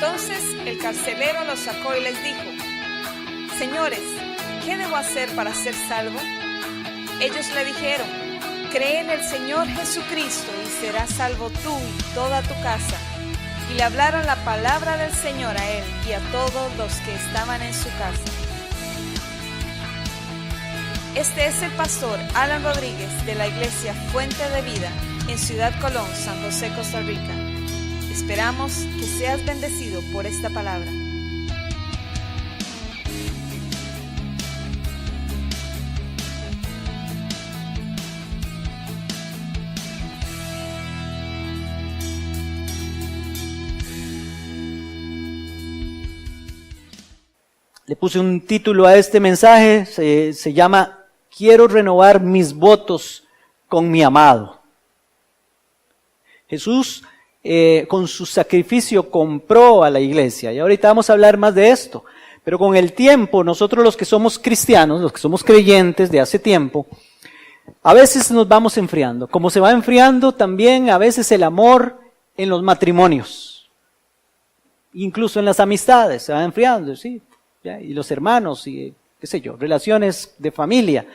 Entonces el carcelero los sacó y les dijo: Señores, ¿qué debo hacer para ser salvo? Ellos le dijeron: Cree en el Señor Jesucristo y serás salvo tú y toda tu casa. Y le hablaron la palabra del Señor a él y a todos los que estaban en su casa. Este es el pastor Alan Rodríguez de la iglesia Fuente de Vida en Ciudad Colón, San José, Costa Rica. Esperamos que seas bendecido por esta palabra. Le puse un título a este mensaje, se llama Quiero renovar mis votos con mi amado. Jesús con su sacrificio compró a la iglesia y ahorita vamos a hablar más de esto. Pero con el tiempo, nosotros los que somos cristianos, los que somos creyentes de hace tiempo, a veces nos vamos enfriando. Como se va enfriando también a veces el amor en los matrimonios, incluso en las amistades, se va enfriando, ¿sí? Y los hermanos, y qué sé yo, relaciones de familia,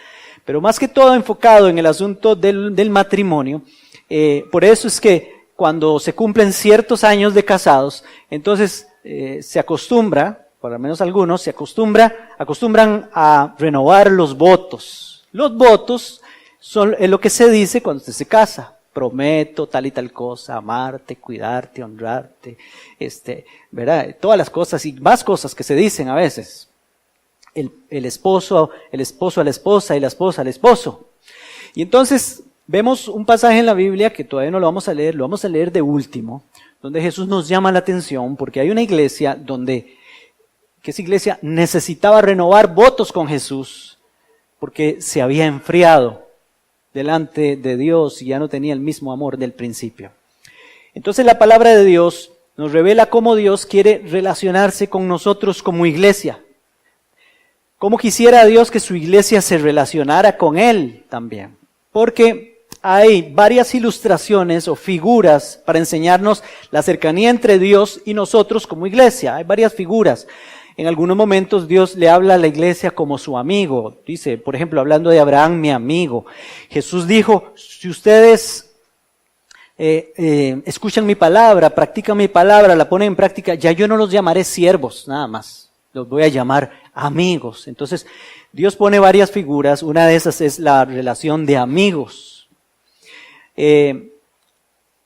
pero más que todo enfocado en el asunto del matrimonio. Por eso es que cuando se cumplen ciertos años de casados, entonces se acostumbra, por lo menos algunos, acostumbran a renovar los votos. Los votos es lo que se dice cuando usted se casa. Prometo tal y tal cosa, amarte, cuidarte, honrarte, ¿verdad? Todas las cosas y más cosas que se dicen a veces. El esposo a la esposa y la esposa al esposo. Y entonces vemos un pasaje en la Biblia que todavía no lo vamos a leer de último, donde Jesús nos llama la atención porque hay una iglesia que esa iglesia necesitaba renovar votos con Jesús porque se había enfriado delante de Dios y ya no tenía el mismo amor del principio. Entonces la palabra de Dios nos revela cómo Dios quiere relacionarse con nosotros como iglesia. Cómo quisiera Dios que su iglesia se relacionara con Él también. Porque hay varias ilustraciones o figuras para enseñarnos la cercanía entre Dios y nosotros como iglesia. Hay varias figuras. En algunos momentos Dios le habla a la iglesia como su amigo. Dice, por ejemplo, hablando de Abraham, mi amigo. Jesús dijo, si ustedes escuchan mi palabra, practican mi palabra, la ponen en práctica, ya yo no los llamaré siervos, nada más. Los voy a llamar amigos. Entonces, Dios pone varias figuras. Una de esas es la relación de amigos.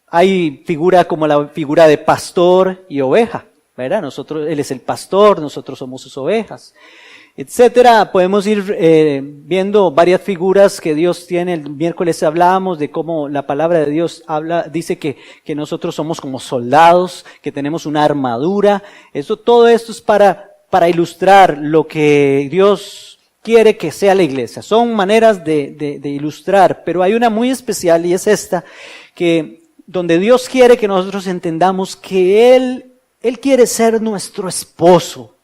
Hay figura como la figura de pastor y oveja. ¿Verdad? Él es el pastor, nosotros somos sus ovejas, etcétera. Podemos ir viendo varias figuras que Dios tiene. El miércoles hablábamos de cómo la palabra de Dios dice que nosotros somos como soldados, que tenemos una armadura. Todo esto es para ilustrar lo que Dios quiere que sea la iglesia. Son maneras de ilustrar, pero hay una muy especial y es esta, donde Dios quiere que nosotros entendamos que Él quiere ser nuestro esposo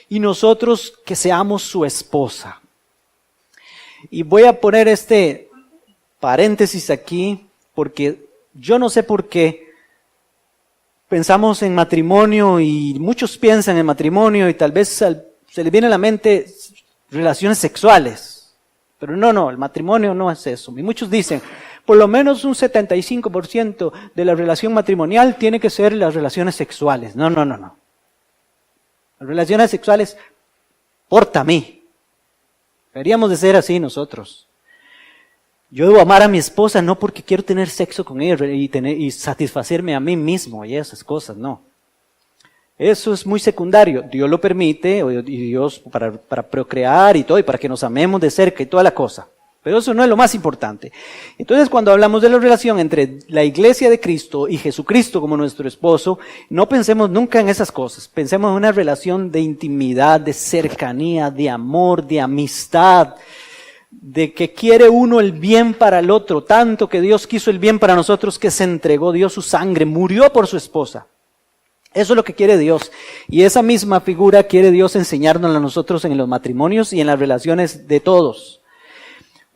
y nosotros que seamos su esposa. Y voy a poner este paréntesis aquí porque yo no sé por qué pensamos en matrimonio y muchos piensan en matrimonio y tal vez se les viene a la mente relaciones sexuales. Pero no, el matrimonio no es eso. Y muchos dicen, por lo menos un 75% de la relación matrimonial tiene que ser las relaciones sexuales. No. Las relaciones sexuales, porta a mí. Deberíamos de ser así nosotros. Yo debo amar a mi esposa no porque quiero tener sexo con ella y satisfacerme a mí mismo y esas cosas, no. Eso es muy secundario. Dios lo permite, y Dios para procrear y todo, y para que nos amemos de cerca y toda la cosa. Pero eso no es lo más importante. Entonces, cuando hablamos de la relación entre la iglesia de Cristo y Jesucristo como nuestro esposo, no pensemos nunca en esas cosas. Pensemos en una relación de intimidad, de cercanía, de amor, de amistad, de que quiere uno el bien para el otro, tanto que Dios quiso el bien para nosotros que se entregó, dio su sangre, murió por su esposa. Eso es lo que quiere Dios. Y esa misma figura quiere Dios enseñarnos a nosotros en los matrimonios y en las relaciones de todos.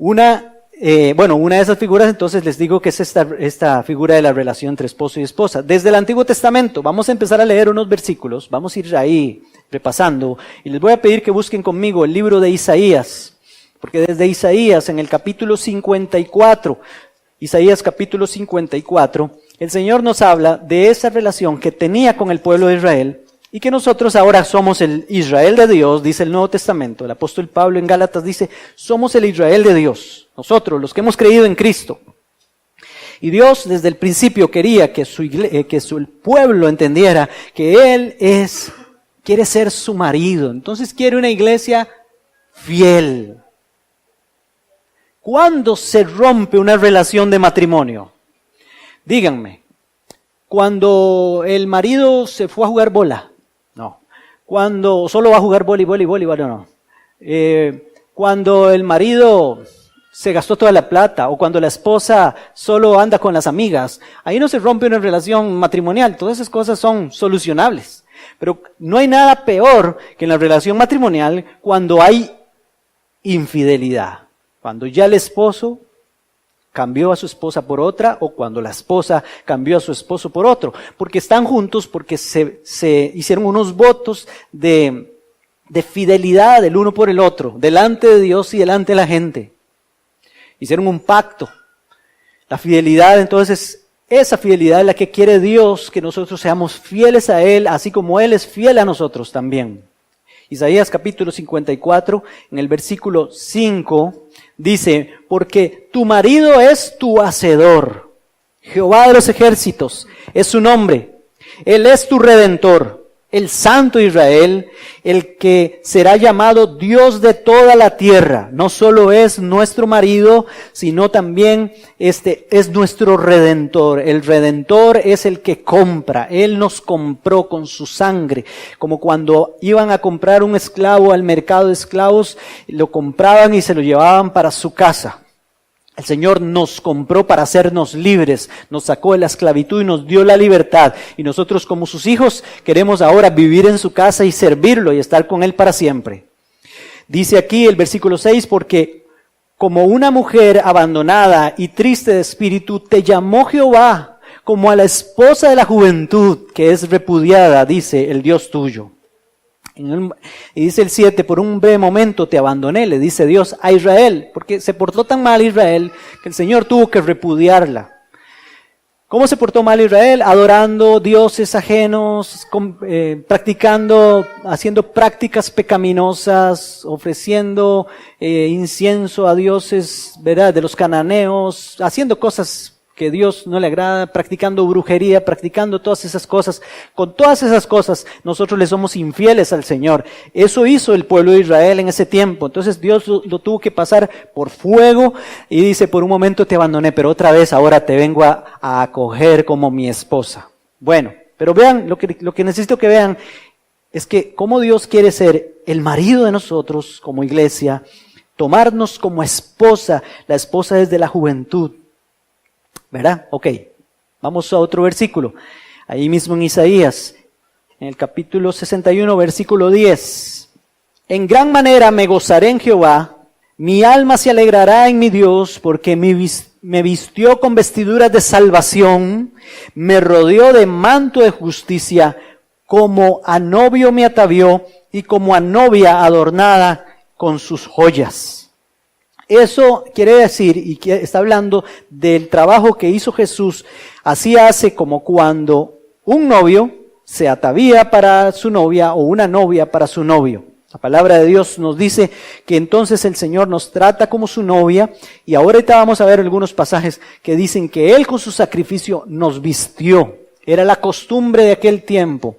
Una una de esas figuras, entonces les digo que es esta figura de la relación entre esposo y esposa. Desde el Antiguo Testamento, vamos a empezar a leer unos versículos, vamos a ir ahí repasando, y les voy a pedir que busquen conmigo el libro de Isaías, porque desde Isaías, en el capítulo 54, Isaías capítulo 54, el Señor nos habla de esa relación que tenía con el pueblo de Israel, y que nosotros ahora somos el Israel de Dios, dice el Nuevo Testamento. El apóstol Pablo en Gálatas dice, somos el Israel de Dios, nosotros, los que hemos creído en Cristo. Y Dios desde el principio quería que su pueblo entendiera que Él quiere ser su marido. Entonces quiere una iglesia fiel. ¿Cuándo se rompe una relación de matrimonio? Díganme, cuando el marido se fue a jugar bola, no. Cuando solo va a jugar voleibol, no. Cuando el marido se gastó toda la plata, o cuando la esposa solo anda con las amigas, ahí no se rompe una relación matrimonial. Todas esas cosas son solucionables. Pero no hay nada peor que en la relación matrimonial cuando hay infidelidad. Cuando ya el esposo cambió a su esposa por otra, o cuando la esposa cambió a su esposo por otro, porque están juntos, porque se hicieron unos votos de fidelidad el uno por el otro, delante de Dios y delante de la gente. Hicieron un pacto. La fidelidad, entonces, esa fidelidad es la que quiere Dios, que nosotros seamos fieles a Él, así como Él es fiel a nosotros también. Isaías capítulo 54, en el versículo 5, dice, porque tu marido es tu hacedor, Jehová de los ejércitos es su nombre, Él es tu redentor, el Santo Israel, el que será llamado Dios de toda la tierra. No solo es nuestro marido, sino también es nuestro Redentor. El Redentor es el que compra. Él nos compró con su sangre. Como cuando iban a comprar un esclavo al mercado de esclavos, lo compraban y se lo llevaban para su casa. El Señor nos compró para hacernos libres, nos sacó de la esclavitud y nos dio la libertad. Y nosotros como sus hijos queremos ahora vivir en su casa y servirlo y estar con Él para siempre. Dice aquí el versículo 6, porque como una mujer abandonada y triste de espíritu, te llamó Jehová, como a la esposa de la juventud que es repudiada, dice el Dios tuyo. Y dice el 7, por un breve momento te abandoné, le dice Dios a Israel, porque se portó tan mal Israel que el Señor tuvo que repudiarla. ¿Cómo se portó mal Israel? Adorando dioses ajenos, haciendo prácticas pecaminosas, ofreciendo incienso a dioses, ¿verdad?, de los cananeos, haciendo cosas que Dios no le agrada, practicando brujería, practicando todas esas cosas. Con todas esas cosas nosotros le somos infieles al Señor. Eso hizo el pueblo de Israel en ese tiempo. Entonces Dios lo tuvo que pasar por fuego y dice, por un momento te abandoné, pero otra vez ahora te vengo a acoger como mi esposa. Bueno, pero vean, lo que necesito que vean es que cómo Dios quiere ser el marido de nosotros como iglesia, tomarnos como esposa, la esposa desde la juventud. ¿Verdad? Ok, vamos a otro versículo. Ahí mismo en Isaías, en el capítulo 61, versículo 10. En gran manera me gozaré en Jehová, mi alma se alegrará en mi Dios, porque me vistió con vestiduras de salvación, me rodeó de manto de justicia, como a novio me atavió y como a novia adornada con sus joyas. Eso quiere decir, y está hablando del trabajo que hizo Jesús, así hace como cuando un novio se atavía para su novia o una novia para su novio. La palabra de Dios nos dice que entonces el Señor nos trata como su novia, y ahorita vamos a ver algunos pasajes que dicen que Él con su sacrificio nos vistió. Era la costumbre de aquel tiempo.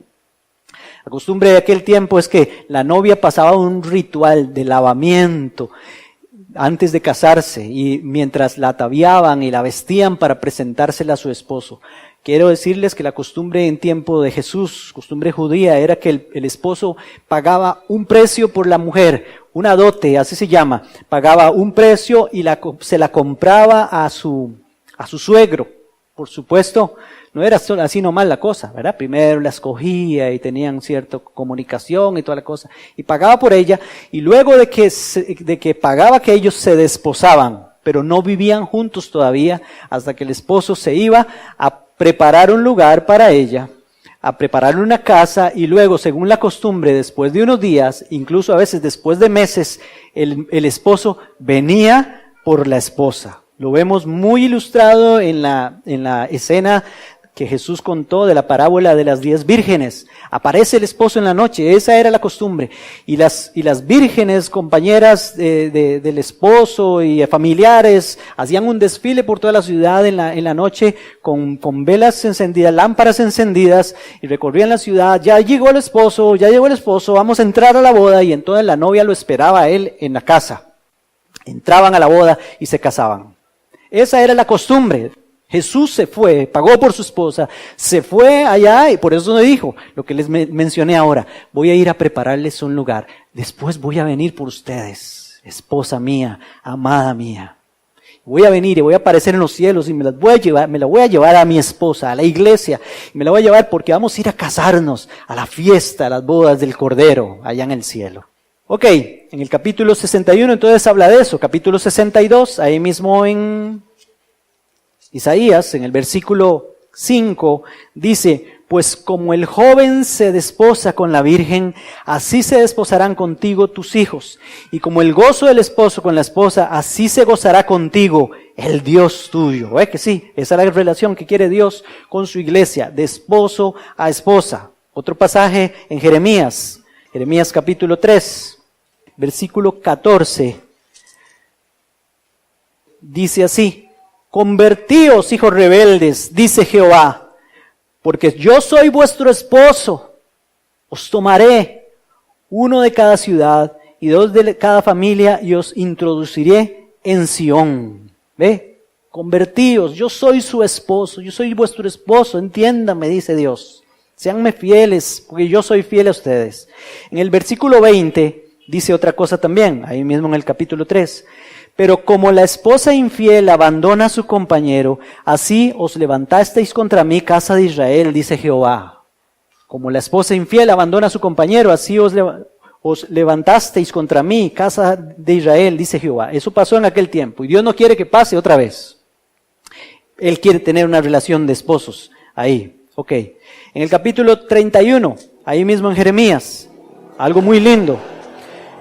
La costumbre de aquel tiempo es que la novia pasaba un ritual de lavamiento antes de casarse, y mientras la ataviaban y la vestían para presentársela a su esposo. Quiero decirles que la costumbre en tiempo de Jesús, costumbre judía, era que el esposo pagaba un precio por la mujer, una dote, así se llama. Pagaba un precio y se la compraba a su suegro. Por supuesto, no era solo así nomás la cosa, ¿verdad? Primero la escogía y tenían cierta comunicación y toda la cosa. Y pagaba por ella, y luego de que pagaba que ellos se desposaban. pero no vivían juntos todavía hasta que el esposo se iba a preparar un lugar para ella, a preparar una casa, y luego, según la costumbre, después de unos días, incluso a veces después de meses, el esposo venía por la esposa. Lo vemos muy ilustrado en la escena que Jesús contó de la parábola de las 10 vírgenes. Aparece el esposo en la noche, esa era la costumbre. Y las vírgenes, compañeras del esposo y familiares, hacían un desfile por toda la ciudad en la noche con velas encendidas, lámparas encendidas, y recorrían la ciudad. Ya llegó el esposo, vamos a entrar a la boda, y entonces la novia lo esperaba a él en la casa. Entraban a la boda y se casaban. Esa era la costumbre. Jesús se fue, pagó por su esposa, se fue allá, y por eso me dijo lo que les mencioné ahora: voy a ir a prepararles un lugar, después voy a venir por ustedes, esposa mía, amada mía. Voy a venir y voy a aparecer en los cielos y me la voy a llevar a mi esposa, a la iglesia, y me la voy a llevar porque vamos a ir a casarnos, a la fiesta, a las bodas del Cordero, allá en el cielo. Ok, en el capítulo 61 entonces habla de eso. Capítulo 62, ahí mismo en Isaías, en el versículo 5, dice: pues como el joven se desposa con la virgen, así se desposarán contigo tus hijos. Y como el gozo del esposo con la esposa, así se gozará contigo el Dios tuyo. ¿Ve que sí? Esa es la relación que quiere Dios con su iglesia, de esposo a esposa. Otro pasaje en Jeremías capítulo 3, versículo 14, dice así: convertíos, hijos rebeldes, dice Jehová, porque yo soy vuestro esposo. Os tomaré uno de cada ciudad y dos de cada familia, y os introduciré en Sión. ¿Ve? Convertíos, yo soy su esposo, yo soy vuestro esposo, entiéndame, dice Dios. Seanme fieles, porque yo soy fiel a ustedes. En el versículo 20 dice otra cosa también, ahí mismo en el capítulo 3. Pero como la esposa infiel abandona a su compañero, así os levantasteis contra mí, casa de Israel, dice Jehová. Como la esposa infiel abandona a su compañero, así os levantasteis contra mí, casa de Israel, dice Jehová. Eso pasó en aquel tiempo y Dios no quiere que pase otra vez. Él quiere tener una relación de esposos ahí. Ok. En el capítulo 31, ahí mismo en Jeremías, algo muy lindo,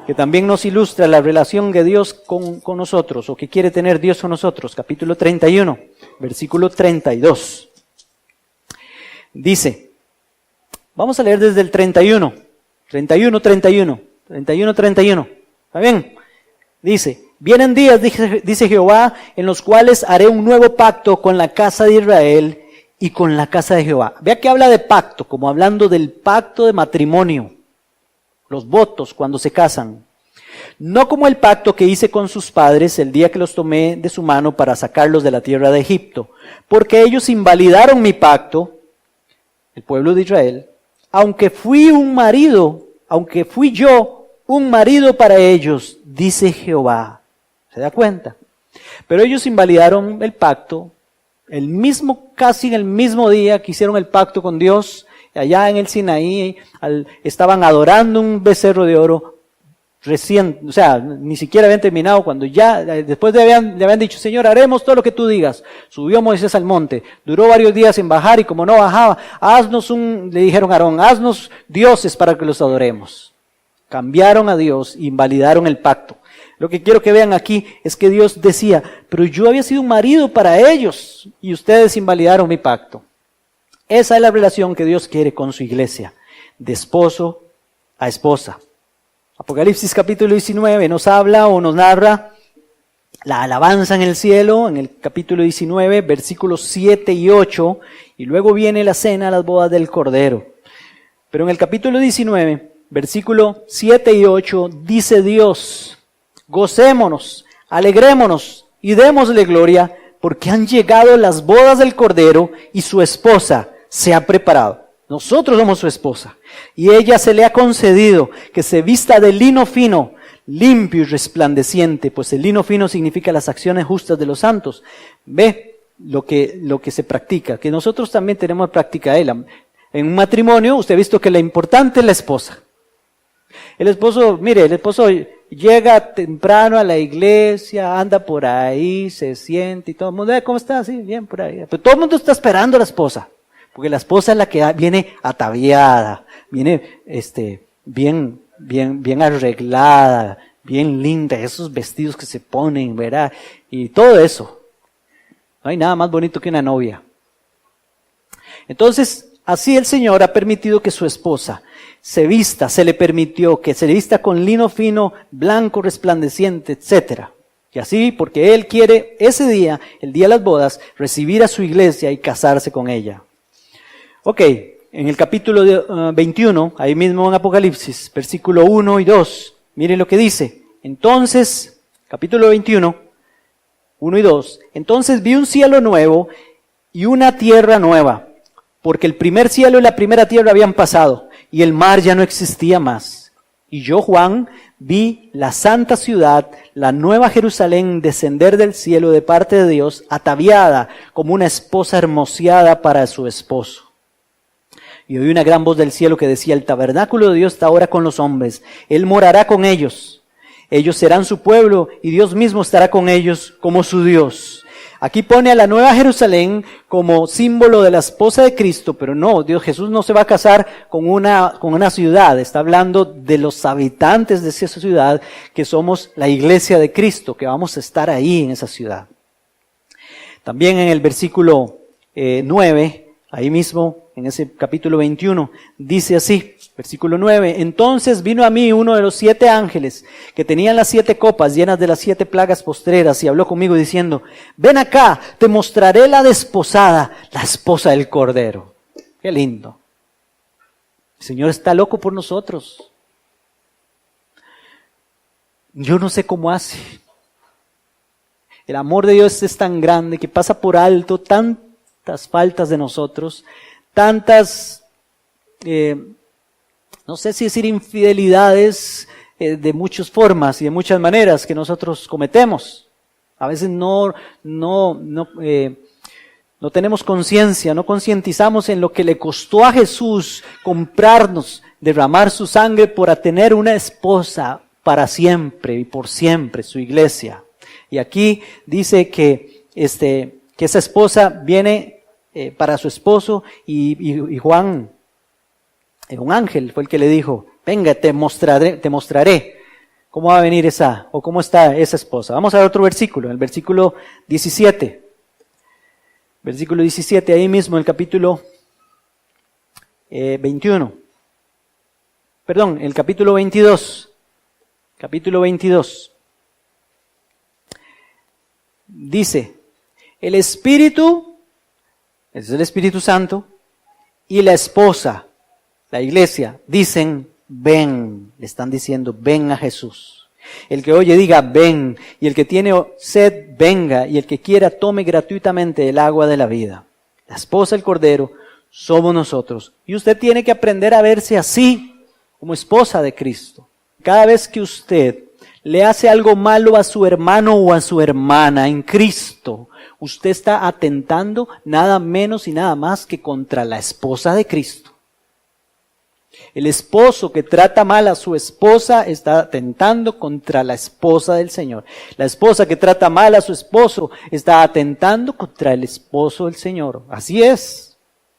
que también nos ilustra la relación de Dios con nosotros, o que quiere tener Dios con nosotros. Capítulo 31, versículo 32. Dice, vamos a leer desde el 31. ¿Está bien? Dice: vienen días, dice Jehová, en los cuales haré un nuevo pacto con la casa de Israel y con la casa de Jehová. Vea que habla de pacto, como hablando del pacto de matrimonio. Los votos cuando se casan. No como el pacto que hice con sus padres el día que los tomé de su mano para sacarlos de la tierra de Egipto, porque ellos invalidaron mi pacto, el pueblo de Israel, aunque fui yo un marido para ellos, dice Jehová. ¿Se da cuenta? Pero ellos invalidaron el pacto, casi en el mismo día que hicieron el pacto con Dios. Allá en el Sinaí estaban adorando un becerro de oro recién, o sea, ni siquiera habían terminado cuando ya, después le habían dicho: Señor, haremos todo lo que tú digas. Subió Moisés al monte, duró varios días en bajar, y como no bajaba, le dijeron a Aarón: haznos dioses para que los adoremos. Cambiaron a Dios, invalidaron el pacto. Lo que quiero que vean aquí es que Dios decía: pero yo había sido un marido para ellos y ustedes invalidaron mi pacto. Esa es la relación que Dios quiere con su iglesia, de esposo a esposa. Apocalipsis capítulo 19 nos habla o nos narra la alabanza en el cielo, en el capítulo 19, versículos 7 y 8, y luego viene la cena, las bodas del Cordero. Pero en el capítulo 19, versículo 7 y 8, dice Dios: gocémonos, alegrémonos y démosle gloria, porque han llegado las bodas del Cordero y su esposa se ha preparado. Nosotros somos su esposa, y ella se le ha concedido que se vista de lino fino, limpio y resplandeciente, pues el lino fino significa las acciones justas de los santos. Ve lo que se practica, que nosotros también tenemos práctica de él. En un matrimonio, usted ha visto que lo importante es la esposa. El esposo llega temprano a la iglesia, anda por ahí, se siente y todo el mundo, ¿cómo está? Sí, bien por ahí. Pero todo el mundo está esperando a la esposa, porque la esposa es la que viene ataviada, viene bien arreglada, bien linda, esos vestidos que se ponen, ¿verdad? Y todo eso. No hay nada más bonito que una novia. Entonces, así el Señor ha permitido que su esposa se le permitió que se vista con lino fino, blanco, resplandeciente, etc. Y así, porque Él quiere ese día, el día de las bodas, recibir a su iglesia y casarse con ella. Ok, en el capítulo 21, ahí mismo en Apocalipsis, versículo 1 y 2, miren lo que dice. Entonces, capítulo 21, 1 y 2, entonces vi un cielo nuevo y una tierra nueva, porque el primer cielo y la primera tierra habían pasado, y el mar ya no existía más. Y yo, Juan, vi la santa ciudad, la nueva Jerusalén, descender del cielo de parte de Dios, ataviada como una esposa hermoseada para su esposo. Y oí una gran voz del cielo que decía, el tabernáculo de Dios está ahora con los hombres, Él morará con ellos. Ellos serán su pueblo y Dios mismo estará con ellos como su Dios. Aquí pone a la Nueva Jerusalén como símbolo de la esposa de Cristo, pero no, Jesús no se va a casar con una ciudad, está hablando de los habitantes de esa ciudad, que somos la iglesia de Cristo, que vamos a estar ahí en esa ciudad. También en el versículo 9, ahí mismo, en ese capítulo 21, dice así, versículo 9, entonces vino a mí uno de los 7 ángeles que tenían las 7 copas llenas de las 7 plagas postreras y habló conmigo diciendo, ven acá, te mostraré la desposada, la esposa del Cordero. Qué lindo. El Señor está loco por nosotros. Yo no sé cómo hace. El amor de Dios es tan grande que pasa por alto tantas faltas de nosotros, tantas, no sé si decir infidelidades de muchas formas y de muchas maneras que nosotros cometemos. A veces no tenemos conciencia, no concientizamos en lo que le costó a Jesús comprarnos, derramar su sangre por tener una esposa para siempre y por siempre, su iglesia. Y aquí dice que esa esposa viene para su esposo y Juan, un ángel fue el que le dijo, venga, te mostraré cómo va a venir o cómo está esa esposa. Vamos a ver otro versículo, el versículo 17. Versículo 17, ahí mismo, el capítulo 21. Perdón, el capítulo 22. Capítulo 22. Dice, el Espíritu, ese es el Espíritu Santo, y la esposa, la iglesia, dicen, ven, le están diciendo, ven a Jesús. El que oye diga, ven, y el que tiene sed, venga, y el que quiera tome gratuitamente el agua de la vida. La esposa, el Cordero, somos nosotros. Y usted tiene que aprender a verse así, como esposa de Cristo. Cada vez que usted le hace algo malo a su hermano o a su hermana en Cristo, usted está atentando nada menos y nada más que contra la esposa de Cristo. El esposo que trata mal a su esposa está atentando contra la esposa del Señor. La esposa que trata mal a su esposo está atentando contra el esposo del Señor. Así es,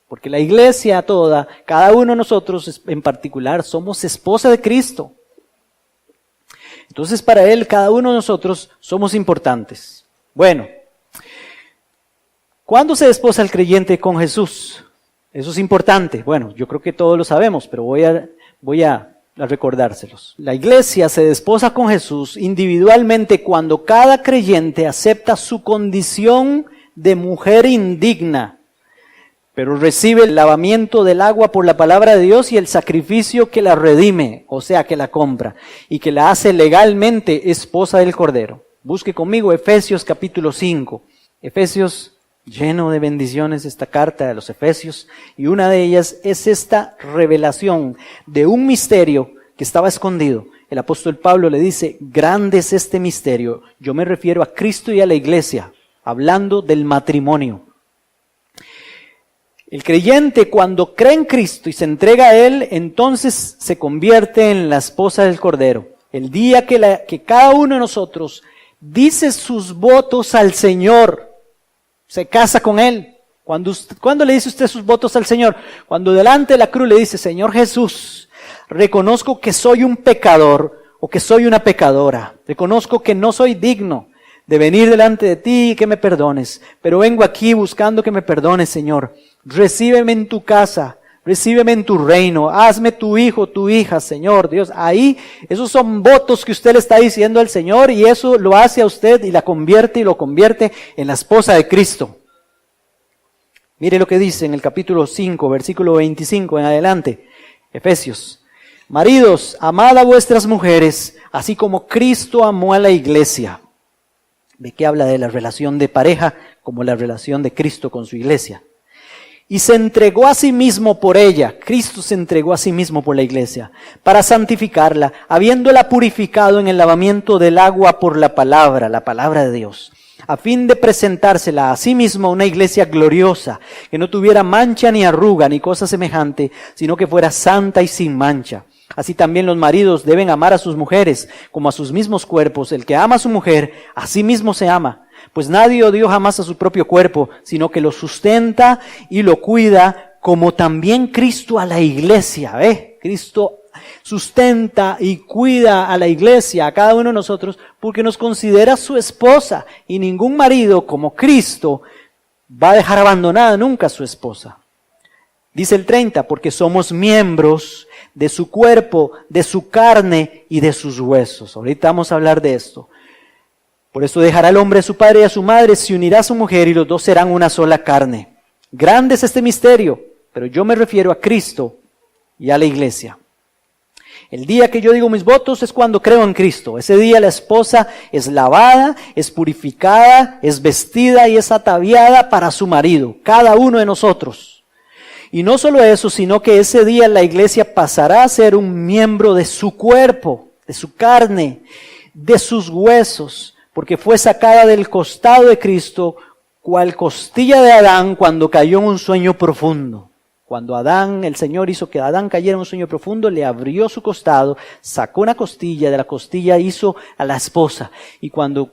porque la iglesia toda, cada uno de nosotros en particular, somos esposa de Cristo. Entonces para Él, cada uno de nosotros somos importantes. Bueno, ¿cuándo se desposa el creyente con Jesús? Eso es importante. Bueno, yo creo que todos lo sabemos, pero voy a recordárselos. La iglesia se desposa con Jesús individualmente cuando cada creyente acepta su condición de mujer indigna, pero recibe el lavamiento del agua por la palabra de Dios y el sacrificio que la redime, o sea, que la compra, y que la hace legalmente esposa del Cordero. Busque conmigo Efesios capítulo 5. Efesios, lleno de bendiciones esta carta de los Efesios, y una de ellas es esta revelación de un misterio que estaba escondido. El apóstol Pablo le dice, grande es este misterio. Yo me refiero a Cristo y a la iglesia, hablando del matrimonio. El creyente, cuando cree en Cristo y se entrega a Él, entonces se convierte en la esposa del Cordero. el día que cada uno de nosotros dice sus votos al Señor, se casa con Él. ¿Cuándo le dice usted sus votos al Señor? Cuando delante de la cruz le dice, Señor Jesús, reconozco que soy un pecador o que soy una pecadora. Reconozco que no soy digno de venir delante de ti y que me perdones. Pero vengo aquí buscando que me perdones, Señor. Recíbeme en tu casa. Recíbeme en tu reino, hazme tu hijo, tu hija, Señor Dios. Ahí, esos son votos que usted le está diciendo al Señor y eso lo hace a usted y la convierte y lo convierte en la esposa de Cristo. Mire lo que dice en el capítulo 5, versículo 25 en adelante, Efesios. Maridos, amad a vuestras mujeres, así como Cristo amó a la iglesia. ¿De qué habla? De la relación de pareja, como la relación de Cristo con su iglesia. Y se entregó a sí mismo por ella. Cristo se entregó a sí mismo por la iglesia, para santificarla, habiéndola purificado en el lavamiento del agua por la palabra de Dios, a fin de presentársela a sí mismo una iglesia gloriosa, que no tuviera mancha ni arruga ni cosa semejante, sino que fuera santa y sin mancha. Así también los maridos deben amar a sus mujeres como a sus mismos cuerpos. El que ama a su mujer, a sí mismo se ama. Pues nadie odió jamás a su propio cuerpo, sino que lo sustenta y lo cuida, como también Cristo a la iglesia. Cristo sustenta y cuida a la iglesia, a cada uno de nosotros, porque nos considera su esposa. Y ningún marido como Cristo va a dejar abandonada nunca a su esposa. Dice el 30, porque somos miembros de su cuerpo, de su carne y de sus huesos. Ahorita vamos a hablar de esto. Por eso dejará el hombre a su padre y a su madre, se unirá a su mujer y los dos serán una sola carne. Grande es este misterio, pero yo me refiero a Cristo y a la iglesia. El día que yo digo mis votos es cuando creo en Cristo. Ese día la esposa es lavada, es purificada, es vestida y es ataviada para su marido, cada uno de nosotros. Y no solo eso, sino que ese día la iglesia pasará a ser un miembro de su cuerpo, de su carne, de sus huesos, porque fue sacada del costado de Cristo, cual costilla de Adán cuando cayó en un sueño profundo. Cuando el Señor hizo que Adán cayera en un sueño profundo, le abrió su costado, sacó una costilla, de la costilla hizo a la esposa. Y cuando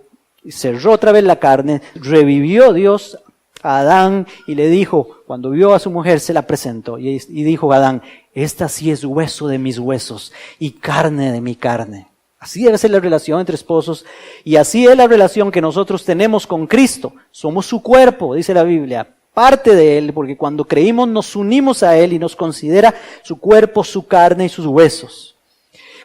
cerró otra vez la carne, revivió Dios a Adán y le dijo, cuando vio a su mujer se la presentó y dijo a Adán, esta sí es hueso de mis huesos y carne de mi carne. Así debe ser la relación entre esposos y así es la relación que nosotros tenemos con Cristo. Somos su cuerpo, dice la Biblia, parte de Él, porque cuando creímos nos unimos a Él y nos considera su cuerpo, su carne y sus huesos.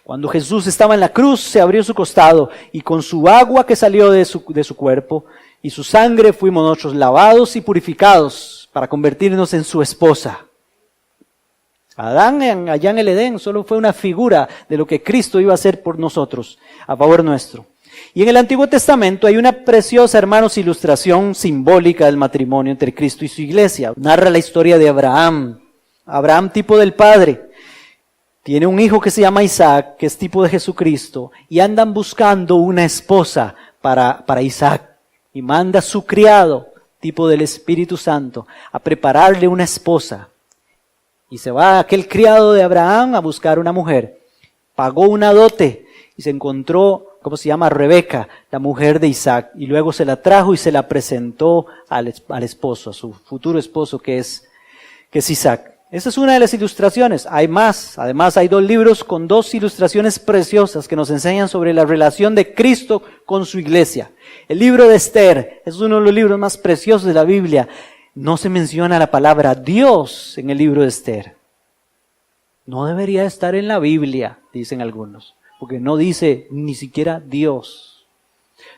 Cuando Jesús estaba en la cruz, se abrió su costado y con su agua que salió de su cuerpo y su sangre fuimos nosotros lavados y purificados para convertirnos en su esposa. Adán allá en el Edén solo fue una figura de lo que Cristo iba a hacer por nosotros, a favor nuestro. Y en el Antiguo Testamento hay una preciosa, hermanos, ilustración simbólica del matrimonio entre Cristo y su iglesia. Narra la historia de Abraham. Abraham, tipo del Padre, tiene un hijo que se llama Isaac, que es tipo de Jesucristo, y andan buscando una esposa para Isaac. Y manda a su criado, tipo del Espíritu Santo, a prepararle una esposa. Y se va aquel criado de Abraham a buscar una mujer. Pagó una dote y se encontró, Rebeca, la mujer de Isaac. Y luego se la trajo y se la presentó al esposo, a su futuro esposo que es Isaac. Esa es una de las ilustraciones. Hay más. Además hay 2 libros con 2 ilustraciones preciosas que nos enseñan sobre la relación de Cristo con su iglesia. El libro de Esther es uno de los libros más preciosos de la Biblia. No se menciona la palabra Dios en el libro de Esther. No debería estar en la Biblia, dicen algunos, porque no dice ni siquiera Dios.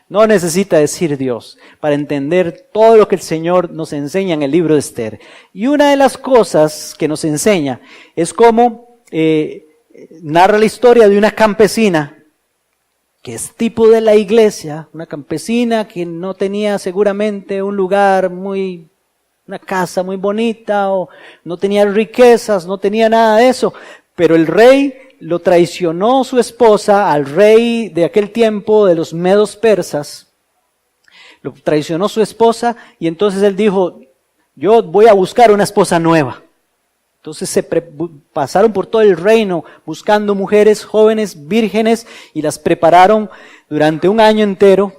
No necesita decir Dios para entender todo lo que el Señor nos enseña en el libro de Esther. Y una de las cosas que nos enseña es cómo narra la historia de una campesina que es tipo de la iglesia, una campesina que no tenía seguramente un lugar una casa muy bonita, o no tenía riquezas, no tenía nada de eso, pero el rey lo traicionó su esposa al rey de aquel tiempo de los medos persas, lo traicionó su esposa y entonces él dijo, yo voy a buscar una esposa nueva. Entonces pasaron por todo el reino buscando mujeres jóvenes, vírgenes, y las prepararon durante un año entero.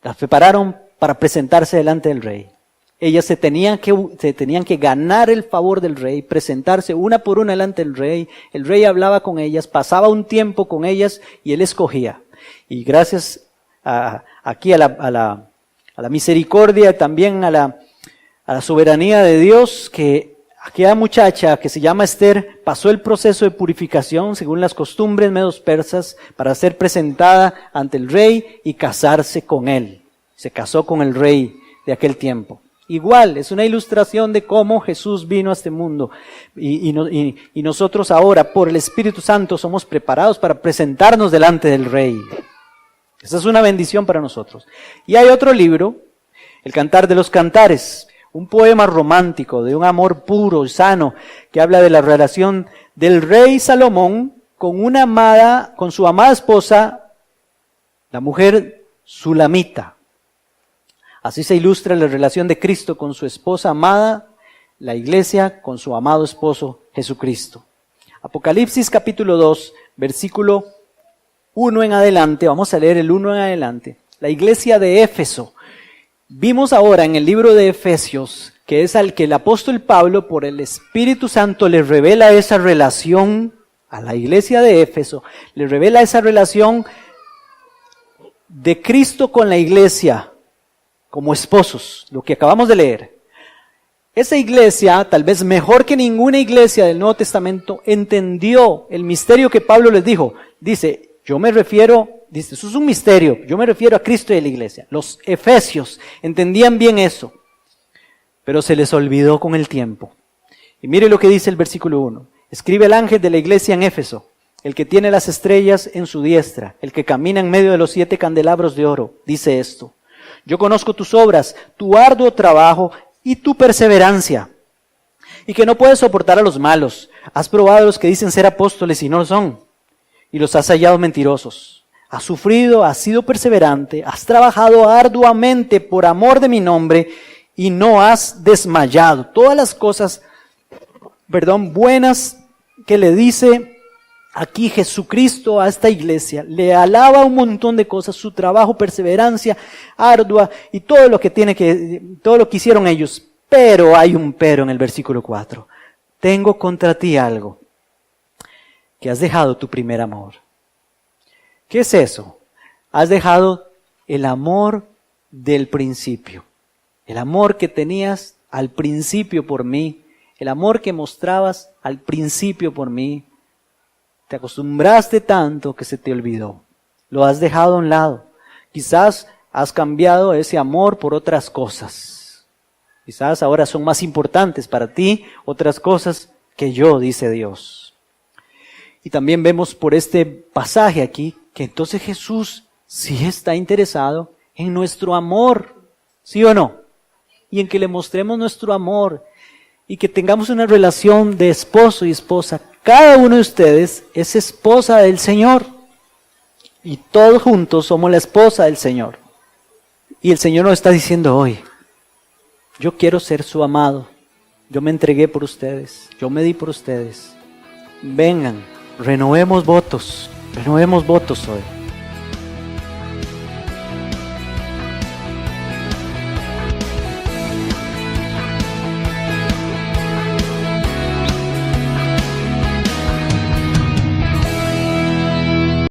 Las prepararon para presentarse delante del rey. Ellas se tenían que ganar el favor del rey, presentarse una por una delante del rey. El rey hablaba con ellas, pasaba un tiempo con ellas y él escogía. Y gracias aquí a la misericordia, también a la soberanía de Dios, que aquella muchacha que se llama Esther pasó el proceso de purificación según las costumbres medos persas para ser presentada ante el rey y casarse con él. Se casó con el rey de aquel tiempo. Igual, es una ilustración de cómo Jesús vino a este mundo y nosotros ahora por el Espíritu Santo somos preparados para presentarnos delante del rey. Esa es una bendición para nosotros. Y hay otro libro, El Cantar de los Cantares, un poema romántico de un amor puro y sano que habla de la relación del rey Salomón con su amada esposa, la mujer Sulamita. Así se ilustra la relación de Cristo con su esposa amada, la iglesia con su amado esposo Jesucristo. Apocalipsis capítulo 2, versículo 1 en adelante, vamos a leer el 1 en adelante. La iglesia de Éfeso. Vimos ahora en el libro de Efesios que es al que el apóstol Pablo por el Espíritu Santo le revela esa relación a la iglesia de Éfeso, le revela esa relación de Cristo con la iglesia como esposos, lo que acabamos de leer. Esa iglesia, tal vez mejor que ninguna iglesia del Nuevo Testamento, entendió el misterio que Pablo les dijo. Dice, eso es un misterio, yo me refiero a Cristo y a la iglesia. Los efesios entendían bien eso, pero se les olvidó con el tiempo. Y mire lo que dice el versículo 1. Escribe el ángel de la iglesia en Éfeso, el que tiene las estrellas en su diestra, el que camina en medio de los 7 candelabros de oro, dice esto: yo conozco tus obras, tu arduo trabajo y tu perseverancia, y que no puedes soportar a los malos. Has probado a los que dicen ser apóstoles y no lo son, y los has hallado mentirosos. Has sufrido, has sido perseverante, has trabajado arduamente por amor de mi nombre y no has desmayado. Todas las cosas, buenas que le dice aquí Jesucristo a esta iglesia, le alaba un montón de cosas, su trabajo, perseverancia ardua y todo lo que hicieron ellos. Pero hay un pero en el versículo 4. Tengo contra ti algo, que has dejado tu primer amor. ¿Qué es eso? Has dejado el amor del principio. El amor que tenías al principio por mí. El amor que mostrabas al principio por mí. Te acostumbraste tanto que se te olvidó. Lo has dejado a un lado. Quizás has cambiado ese amor por otras cosas. Quizás ahora son más importantes para ti otras cosas que yo, dice Dios. Y también vemos por este pasaje aquí que entonces Jesús sí está interesado en nuestro amor, ¿sí o no? Y en que le mostremos nuestro amor y que tengamos una relación de esposo y esposa. Cada uno de ustedes es esposa del Señor y todos juntos somos la esposa del Señor. Y el Señor nos está diciendo hoy, yo quiero ser su amado, yo me entregué por ustedes, yo me di por ustedes. Vengan, renovemos votos hoy.